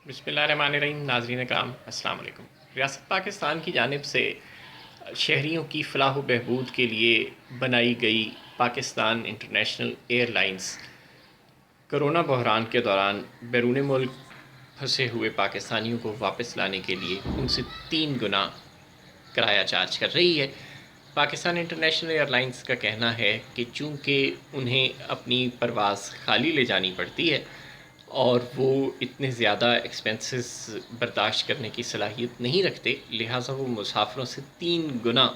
بسم اللہ الرحمن الرحیم. ناظرین کرام السلام علیکم. ریاست پاکستان کی جانب سے شہریوں کی فلاح و بہبود کے لیے بنائی گئی Pakistan international air lines corona بحران کے دوران بیرون ملک پھنسے ہوئے پاکستانیوں کو واپس لانے کے لیے ان سے 3 گنا کرایہ چارج کر رہی ہے. پاکستان انٹرنیشنل ایئر لائنز کا کہنا ہے کہ چونکہ انہیں اپنی پرواز خالی لے جانی پڑتی ہے اور وہ اتنے زیادہ ایکسپنسز برداشت کرنے کی صلاحیت نہیں رکھتے، لہٰذا وہ مسافروں سے 3 گنا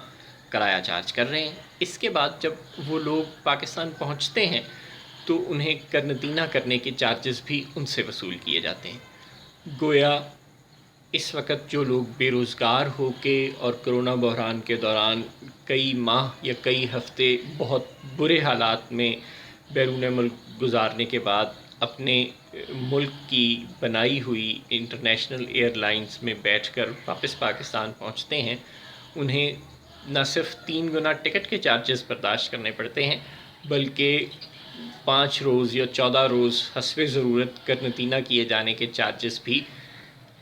کرایہ چارج کر رہے ہیں. اس کے بعد جب وہ لوگ پاکستان پہنچتے ہیں تو انہیں قرنطینہ کرنے کے چارجز بھی ان سے وصول کیے جاتے ہیں. گویا اس وقت جو لوگ بے روزگار ہو کے اور کرونا بحران کے دوران کئی ماہ یا کئی ہفتے بہت برے حالات میں بیرون ملک گزارنے کے بعد اپنے ملک کی بنائی ہوئی انٹرنیشنل ایئر لائنز میں بیٹھ کر واپس پاکستان پہنچتے ہیں، انہیں نہ صرف 3 گنا ٹکٹ کے چارجز برداشت کرنے پڑتے ہیں بلکہ 5 روز یا 14 روز حسب ضرورت قرنطینہ کیے جانے کے چارجز بھی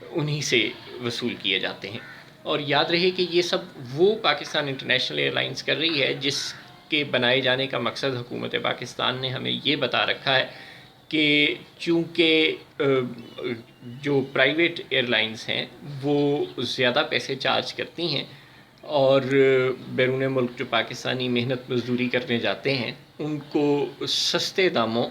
انہی سے وصول کیے جاتے ہیں. اور یاد رہے کہ یہ سب وہ پاکستان انٹرنیشنل ایئر لائنز کر رہی ہے جس کے بنائے جانے کا مقصد حکومت پاکستان نے ہمیں یہ بتا رکھا ہے کہ چونکہ جو پرائیویٹ ایئر لائنز ہیں وہ زیادہ پیسے چارج کرتی ہیں اور بیرون ملک جو پاکستانی محنت مزدوری کرنے جاتے ہیں ان کو سستے داموں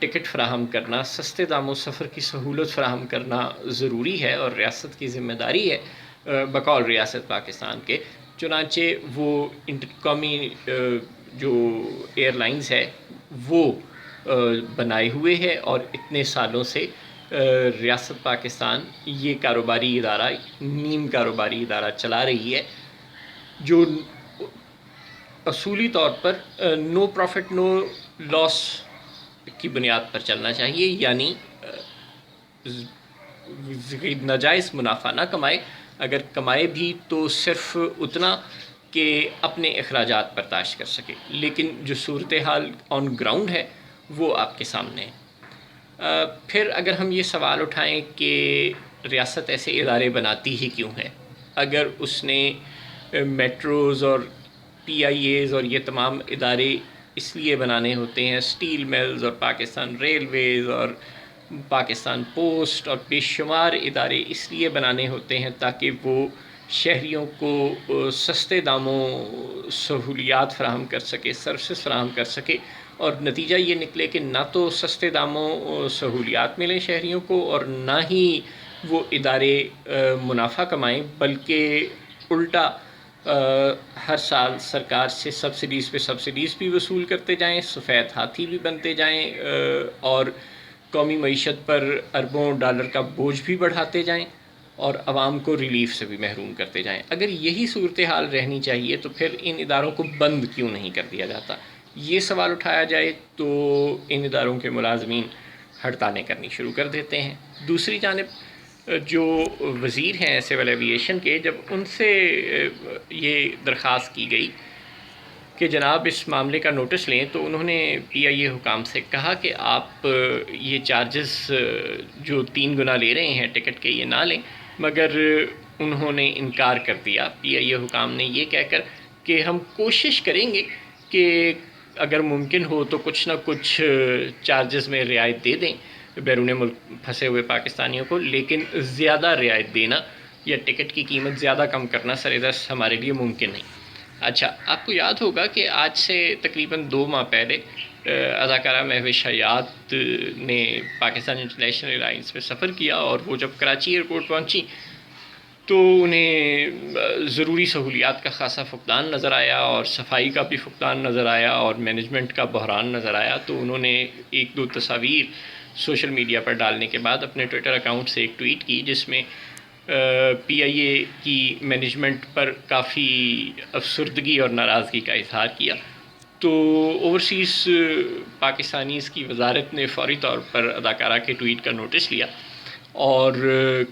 ٹکٹ فراہم کرنا، سستے داموں سفر کی سہولت فراہم کرنا ضروری ہے اور ریاست کی ذمہ داری ہے بقول ریاست پاکستان کے. چنانچہ وہ قومی جو ایئر لائنز ہے وہ بنائے ہوئے ہے اور اتنے سالوں سے ریاست پاکستان یہ کاروباری ادارہ نیم کاروباری ادارہ چلا رہی ہے جو اصولی طور پر نو پروفٹ نو لاس کی بنیاد پر چلنا چاہیے، یعنی ناجائز منافع نہ کمائے، اگر کمائے بھی تو صرف اتنا کہ اپنے اخراجات برداشت کر سکے. لیکن جو صورتحال آن گراؤنڈ ہے وہ آپ کے سامنے ہے. پھر اگر ہم یہ سوال اٹھائیں کہ ریاست ایسے ادارے بناتی ہی کیوں ہے؟ اگر اس نے میٹروز اور پی آئی ایز اور یہ تمام ادارے اس لیے بنانے ہوتے ہیں، سٹیل ملز اور پاکستان ریلویز اور پاکستان پوسٹ اور بے شمار ادارے اس لیے بنانے ہوتے ہیں تاکہ وہ شہریوں کو سستے داموں سہولیات فراہم کر سکے، سروسز فراہم کر سکے، اور نتیجہ یہ نکلے کہ نہ تو سستے داموں سہولیات ملیں شہریوں کو اور نہ ہی وہ ادارے منافع کمائیں، بلکہ الٹا ہر سال سرکار سے سبسڈیز پہ سبسڈیز بھی وصول کرتے جائیں، سفید ہاتھی بھی بنتے جائیں اور قومی معیشت پر اربوں ڈالر کا بوجھ بھی بڑھاتے جائیں اور عوام کو ریلیف سے بھی محروم کرتے جائیں. اگر یہی صورتحال رہنی چاہیے تو پھر ان اداروں کو بند کیوں نہیں کر دیا جاتا؟ یہ سوال اٹھایا جائے تو ان اداروں کے ملازمین ہڑتالیں کرنی شروع کر دیتے ہیں. دوسری جانب جو وزیر ہیں سول ایوییشن کے، جب ان سے یہ درخواست کی گئی کہ جناب اس معاملے کا نوٹس لیں تو انہوں نے پی آئی اے حکام سے کہا کہ آپ یہ چارجز جو 3 گنا لے رہے ہیں ٹکٹ کے یہ نہ لیں، مگر انہوں نے انکار کر دیا پی آئی اے حکام نے یہ کہہ کر کہ ہم کوشش کریں گے کہ اگر ممکن ہو تو کچھ نہ کچھ چارجز میں رعایت دے دیں بیرون ملک پھنسے ہوئے پاکستانیوں کو، لیکن زیادہ رعایت دینا یا ٹکٹ کی قیمت زیادہ کم کرنا سر دست ہمارے لیے ممکن نہیں. اچھا، آپ کو یاد ہوگا کہ آج سے تقریباً 2 ماہ پہلے اداکارہ مہوش حیات نے پاکستان انٹرنیشنل ایئر لائنز میں سفر کیا اور وہ جب کراچی ایئرپورٹ پہنچی تو انہیں ضروری سہولیات کا خاصا فقدان نظر آیا اور صفائی کا بھی فقدان نظر آیا اور مینجمنٹ کا بحران نظر آیا. تو انہوں نے 1-2 تصاویر سوشل میڈیا پر ڈالنے کے بعد اپنے ٹویٹر اکاؤنٹ سے ایک ٹویٹ کی جس میں پی آئی اے کی مینجمنٹ پر کافی افسردگی اور ناراضگی کا اظہار کیا. تو اوورسیز پاکستانیز کی وزارت نے فوری طور پر اداکارہ کے ٹویٹ کا نوٹس لیا اور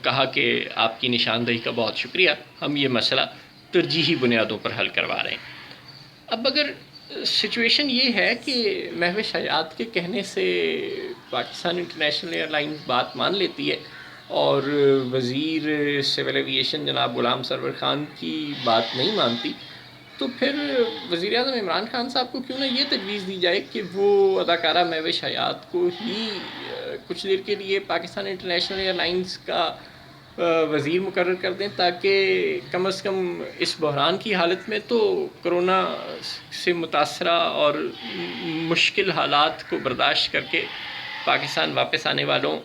کہا کہ آپ کی نشاندہی کا بہت شکریہ، ہم یہ مسئلہ ترجیحی بنیادوں پر حل کروا رہے ہیں. اب اگر سچویشن یہ ہے کہ مہوش حیات کے کہنے سے پاکستان انٹرنیشنل ایئر لائنز بات مان لیتی ہے اور وزیر سول ایویشن جناب غلام سرور خان کی بات نہیں مانتی، تو پھر وزیر اعظم عمران خان صاحب کو کیوں نہ یہ تجویز دی جائے کہ وہ اداکارہ مہوش حیات کو ہی کچھ دیر کے لیے پاکستان انٹرنیشنل ایئر لائنس کا وزیر مقرر کر دیں، تاکہ کم از کم اس بحران کی حالت میں تو کرونا سے متاثرہ اور مشکل حالات کو برداشت کر کے پاکستان واپس آنے والوں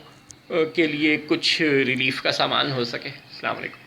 کے لیے کچھ ریلیف کا سامان ہو سکے۔ السلام علیکم۔